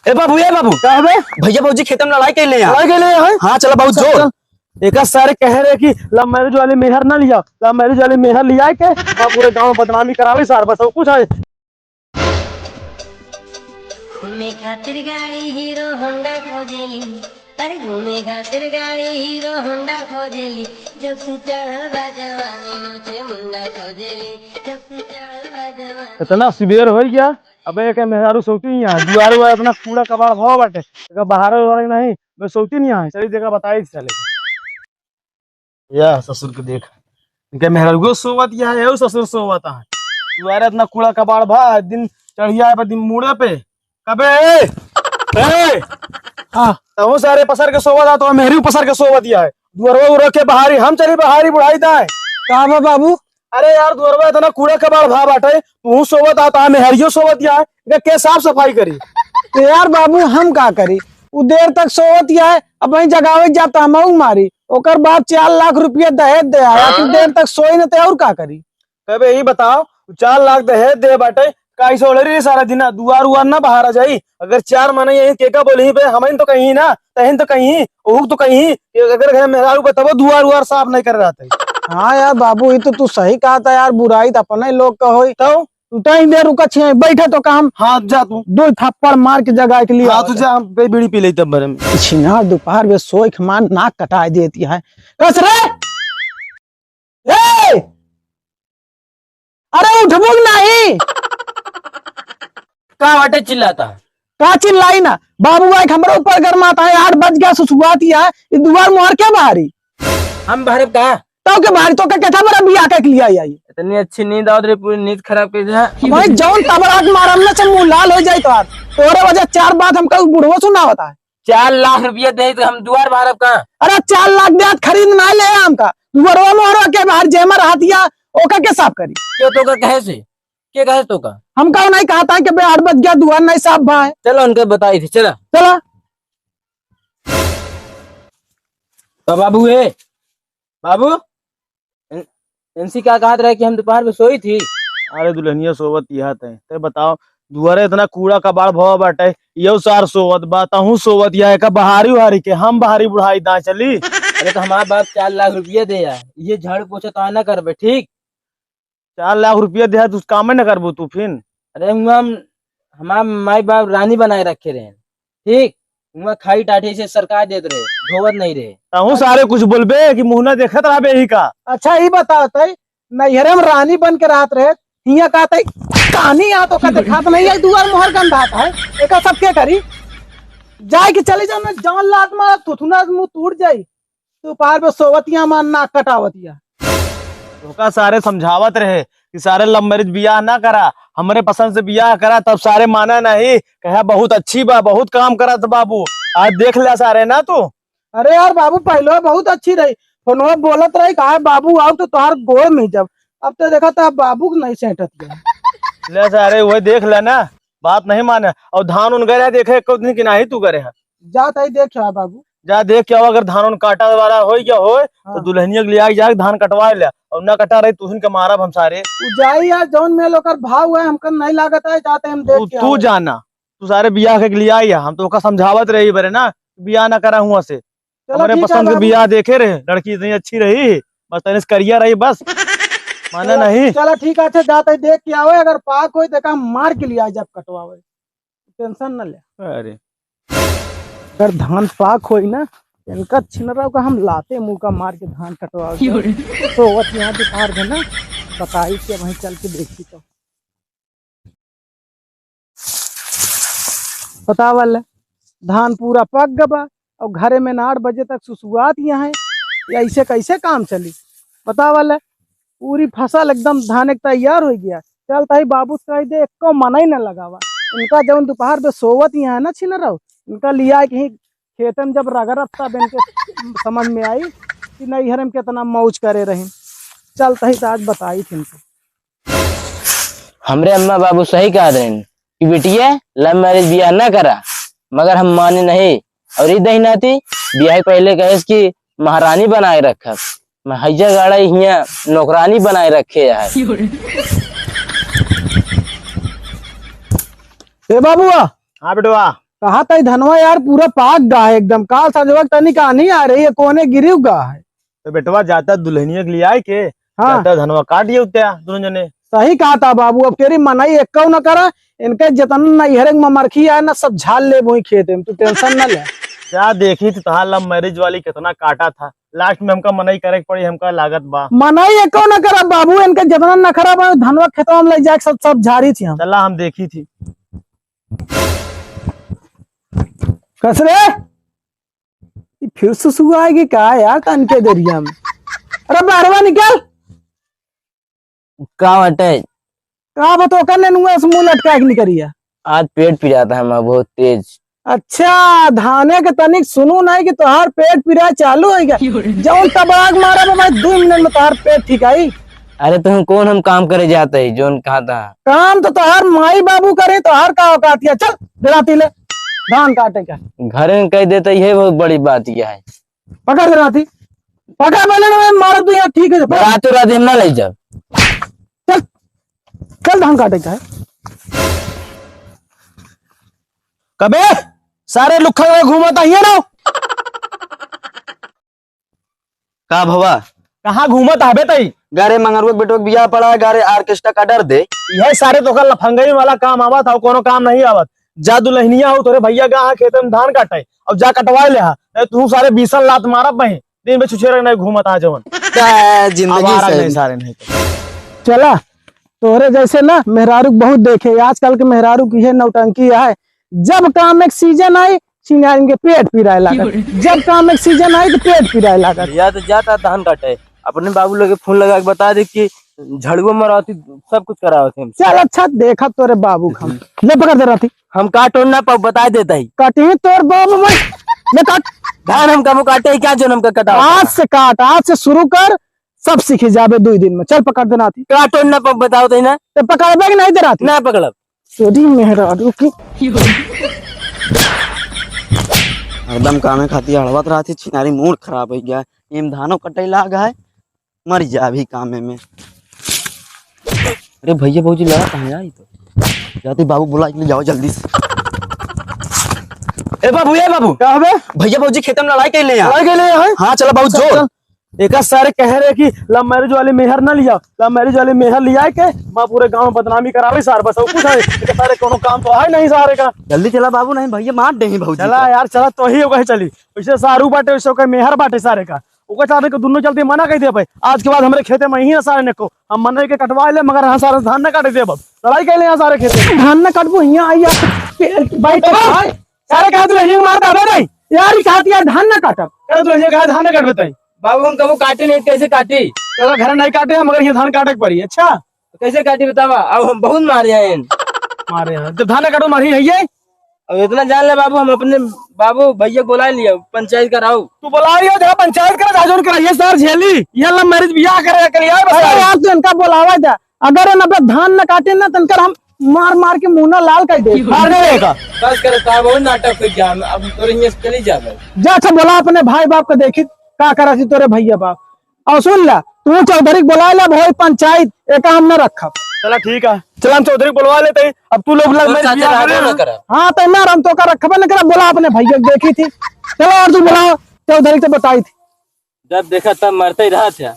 ए बाबू क्या है भैया भौजी खेत में लड़ाई के लिए लड़ाई के लिए है। हाँ चलो बहुत जोर। एक सारे कह रहे कि लव मैरिज वाली मेहर ना लिया, लव मैरिज वाली मेहर लिया के पूरे गांव में बदनामी करावे सार बस कुछ है। घूमे खातिर गाड़ी हीरो होंडा खोजेली, अरे घूमे खातिर गाड़ी हीरो होंडा खोजेली, जब से चढ़ल बा जवानी नोचे मुंडा खोजेली, जब से चढ़ल बा जवानी। इतना सिवियर हो गया। अबे एक मेहरारू सोती यहाँ दुआरे वाला इतना कूड़ा कबाड़ भाव बाटे बाहर वाले नहीं मैं सोती नहीं यहाँ चली जगह बताई चले या ससुर के देख इनके मेहरारू सोवत या है ससुर सोवत है दुआरे इतना कूड़ा कबाड़ भा दिन चढ़िया है दिन मुड़े पे कबे ए हां तो सारे पसर के सोवत आ तो मेहरी पसर के सोवत या है दुआरवा उड़ के बाहरी हम चली बाहरी बुढ़ाई दाए का बा बाबू। अरे यार दुआरवा इतना कूड़ा कबाड़ भा बाटे तू सोवत आता मेहरियो सोवत या है के साफ सफाई करी तो यार बाबू हम का करी उ देर तक सोवत या है अब वही जगावे जाता हम मारी ओकर बाद 4 लाख रुपया दहेज दे आया कि देर तक सोई न ते और का करी कबे यही बताओ 4 लाख दहेज दे बाटे काई सोलरी सारा दिन दुआर उआर ना बाहर आ जाई अगर 4 महीने यही केका बोली पे हम तो कहीं ना तहन तो कहीं ओह तो कहीं अगर घर मेहरारू बताओ दुआर उआर साफ नहीं कर रहा था। हाँ यार बाबू ये तो तू सही कहा था यार बुराई तो अपने लोग का होई तो तू देर रुका छे बैठे तो काम हाँ जा तू 2 थप्पड़ मार के जगह के लिए हाँ तू जा बीड़ी पी ले तब बरम छिनार दोपहर में सोई खमान नाक कटा देती है कस रे ए अरे उठबुग नहीं का वाटे चिल्लाता का चिल्लाई ना बाबू भाई हमारे ऊपर गरमाता है 8 बज गया सुसुआती है ये दुआर मोहर क्या बाहरी हम बाहर कहा तो के बाहरी तो का बड़ा बिया के लिए आई इतनी अच्छी नींद आवत रे पूरी नींद खराब कर दे भाई जौन तबरात मारम ना से मुंह लाल हो जाई तो तोरे वजह 4 बात हमका बुढ़वा सुना होता है 4 लाख रुपया दे तो हम दुआर बाहर कहा अरे 4 लाख दे खरीद ना ले हमका दुआरवा मोहरवा के बाहर जेमर हाथिया ओका के साफ करी क्यों तो का कहे से के कहे तो का हमका नहीं कहा था कि बे 8 बज गया दुआर नहीं साफ भाई चलो उनके बताई थी चला चला तो बाबू है बाबू इनसी क्या कहा रहा कि हम दोपहर में सोई थी। अरे दुल्हनिया सोवत यह ते बताओ दुआरे इतना कूड़ा कबाड़ भव बाटे यो सार सोवत बाता हूँ सोवत यह का बहारी उहारी के हम बहारी बुढ़ाई दा चली। अरे तो हमारा बाप 4 लाख रुपया दे ये झाड़ू पोछा तो ना करबे ठीक 4 लाख रुपया दे तू काम न करबो तू फिर अरे हम हमारा माई बाप रानी बनाए रखे रहे ठीक वहाँ खाई टाठी से सरकार देते रहे ढोवत नहीं रहे ताहू सारे कुछ बोलबे कि मुंह ना देखत रहा ही का। अच्छा ही बताते नैहरे में रानी बन के रात रहे हिया कहते कहानी यहाँ तो कहते खात नहीं है दुआर मोहर गंधाता है एक सब के करी जाए कि चले जाओ मैं जान लात मारा थुथुना मुंह टूट जाई तू पार पे सोवतिया मार नाक कटावतिया तो सारे समझावत रहे कि सारे लव मैरिज बियाह ना करा हमारे पसंद से बियाह करा तब सारे माना नहीं कहा बहुत अच्छी बा बहुत काम करा था बाबू आज देख लिया सारे ना तू। अरे यार बाबू पहले बहुत अच्छी रही फोनवा बोलत रही कहा बाबू आओ तो तुहार गोड़ में जब अब तो देखा था बाबू नहीं सेंटत ले सारे वही देख लेना बात नहीं माने और धान उन गए देखे कुछ दिन की नहीं तू करे जाता ही देख बाबू जा देख क्या अगर धान उन काटा वाला हो गया हो तो दुल्हनिया के लिए जाके धान कटवा ले और ना कटा रही तुहन के मारब हम सारे जाई यार जौन में लोकर भाव है हमका नहीं लागत है जाते हम देख के तू जाना तू सारे बियाह के लिए आई हम तो समझावत रही बरे ना बियाह ना करा हुआ से हमारे पसंद के बियाह देखे रहे लड़की इतनी अच्छी रही बस तनिस करिया रही बस माने नहीं चलो ठीक है अच्छा जाते देख के आवे अगर पाक हो देखा मार के लिए आई जब कटवावे टेंशन न ले। अरे अगर धान पाक होई ना इनका छिनरा का हम लाते मुंह का मार के धान कटवा तो वो यहाँ दोपहर में ना बताई के वहीं चल के देखी तो पता वाला धान पूरा पक गबा और घरे में 8 बजे तक सुसुआत यहाँ है ऐसे कैसे काम चली पता वाला पूरी फसल एकदम धान एक तैयार हो गया चलता ही बाबू कह दे एक मना ही न लगावा इनका जब दोपहर में सोवत यहाँ है ना छिनरा इनका लिया कहीं खेतन जब रगड़ता बन के समझ में आई कि नहीं हरम कितना मौज करे रहे चलता ही तो आज बताई थी इनको हमरे अम्मा बाबू सही कह रहे कि बिटिया लव मैरिज बियाह ना करा मगर हम माने नहीं और ये दही नाती बियाह पहले कहे कि महारानी बनाए रखा हैजा गाड़ा हिया नौकरानी बनाए रखे है। ए बाबुआ हाँ बेटवा कहा था धनवा यार पूरा पाक गा है एकदम, काल संजोग तनी कहानी आ रही है, कोने गिरी गा है। तो बेटवा जाता दुल्हनिया के लिए आए के हाँ जाता धनवा काट ये उत्या दोनों जने। सही कहा था बाबू, अब तेरी मनाई एक न करा, इनके जितना नैहरे ममरखी आए ना सब झाल ले वही खेते में, तू टेंशन न ले। क्या देखी थी तहां लव मैरिज वाली कितना काटा था, लास्ट में हमका मनाई करे के पड़ी, हमका लागत बा। मनाई एक न करा बाबू, इनके जितना नखरा बा धनवा खेतवा में ले जाके सब झाड़ी थी हम। चला हम देखी थी। कसरे फिर सुसु आएगी क्या यार तन के दरिया में। अरे बारवा निकल का हटे कहा बतो करने मुंह लटका के निकरिया। आज पेट पिराता है मैं बहुत तेज। अच्छा धाने के तनिक सुनू नहीं कि तोहार पेट पिरा चालू है क्या? जौन तबाग मारा बा, मैं 2 मिनट में तोहार पेट ठीक आई। अरे तुम कौन हम काम करे जाते है जोन कहा था। काम तो तोहार माई बाबू करे, तोहार का औकात है? चल दराती ले धान काटे का। घर में कह देते ये बहुत बड़ी बात यह है। पकड़ दराती, पकड़ बोले ना मारो तू यहाँ ठीक है। रातों रात हम ना ले जाओ। चल चल धान काटे का है। कबे सारे लुखा में घूमता ही ना, का भवा कहाँ घूमत आबे तई? गारे मंगरुआ बेटो बियाह पड़ा, गारे ऑर्केस्ट्रा का डर दे। यही सारे तो कल लफंगई वाला काम आवत था, कोनो काम नहीं आवत। जा दुल्हनिया हो तोरे भैया गा खेत में धान काटे, अब जा कटवा ले हा, तू सारे 20 लात मारब बही दिन में छुछे नहीं घूमत आ जवन जिंदगी नहीं सारे नहीं तो। चला तोहरे जैसे ना मेहरारू बहुत देखे, आजकल के मेहरारू की है नौटंकी है। जब काम एक सीजन आई सिंगार इनके पेट पिराए लागत, जब काम एक सीजन आई तो पेट पिराए लागत। या तो जाता धान काटे, अपने बाबू लोग के फोन लगा के बता दे कि झड़ुआ मराती सब कुछ करावत है। चल अच्छा देखा तोरे बाबू हम ले पकड़ दे रही हम काटो ना बता देता ही काटी तोर बाबू भाई ले काट धान हम कब काटे ही क्या जन्म का कटा आज से काट, आज से शुरू कर, सब सीखी जाबे 2 दिन में। चल पकड़ देना थी, काटो ना बताओ तो ना तो पकड़बे कि नहीं दे रहा थी ना पकड़ब सोडी मेहरारू की। एकदम कामे खाती हड़बत रहा थी, छिनारी मूड खराब हो गया। एम धानो कटे लाग है, मर जा भी कामे में। अरे भैया भौजी लड़ा कहाँ आई तो जाती बाबू बुला के ले जाओ जल्दी से। ए बाबू क्या हबे भैया भौजी खेतम लड़ाई के ले लड़ाई के लिए है? हाँ चलो बाबू जोर। एक सारे कह रहे कि लव मैरिज वाले मेहर ना लिया, लव मैरिज वाले मेहर लिया के माँ पूरे गांव में बदनामी करावे सार बस कुछ है। एक सारे कोनो काम तो है नहीं सारे का। जल्दी चला बाबू, नहीं भैया मार देंगे भौजी। चला यार चला तो ही होगा चली, वैसे सारू बाटे वैसे मेहर बाटे सारे का। ओके सारे को दोनों चलते मना कर दे भाई, आज के बाद हमारे खेते में ही सारे ने को हम मना के कटवा ले, मगर हाँ सारे धान न काट दे। लड़ाई कर ले यहाँ सारे खेते धान न काटबो यहाँ आई बैठ सारे कहा तू नहीं मारता नहीं यार कहती है धान न काटब, कह तू कहा धान न काट बताई। बाबू हम कबो काटे नहीं, कैसे काटी? तो घर नहीं काटे हैं, मगर ये धान काटे पड़ी। अच्छा कैसे काटी बतावा? अब हम बहुत मारे हैं मारे हैं तो धान काटो मारी है ये। अब इतना जान ले बाबू, हम अपने बाबू भैया बुला लिया, पंचायत कराओ। तू बुला रही हो जरा पंचायत कर जाजोन कराइए सर झेली ये लव मैरिज बियाह करे कर यार बस। अरे यार तू इनका बुलावा जा, अगर इन अपना धान न काटे ना तनकर हम मार मार के मुंह लाल कर दे। मारने देगा बस कर साहब और नाटक फिर क्या अब तोरे यहाँ से चली जावे। जा अच्छा बुला अपने भाई बाप को, देखी का करा थी तोरे भैया बाप। और सुन ला तू चौधरी बुला ले भाई पंचायत एक हम न रखा। चला ठीक है, चला हम चौधरी बुलवा लेते हैं। अब तू लोग लव मैरिज बियाह करे ना। हाँ तो ना हम तो का रखबे न करा, बुला अपने भैया को देखी थी। चलो और तू बुला चौधरी तो बताई थी। जब देखा तब मरते ही रहा था।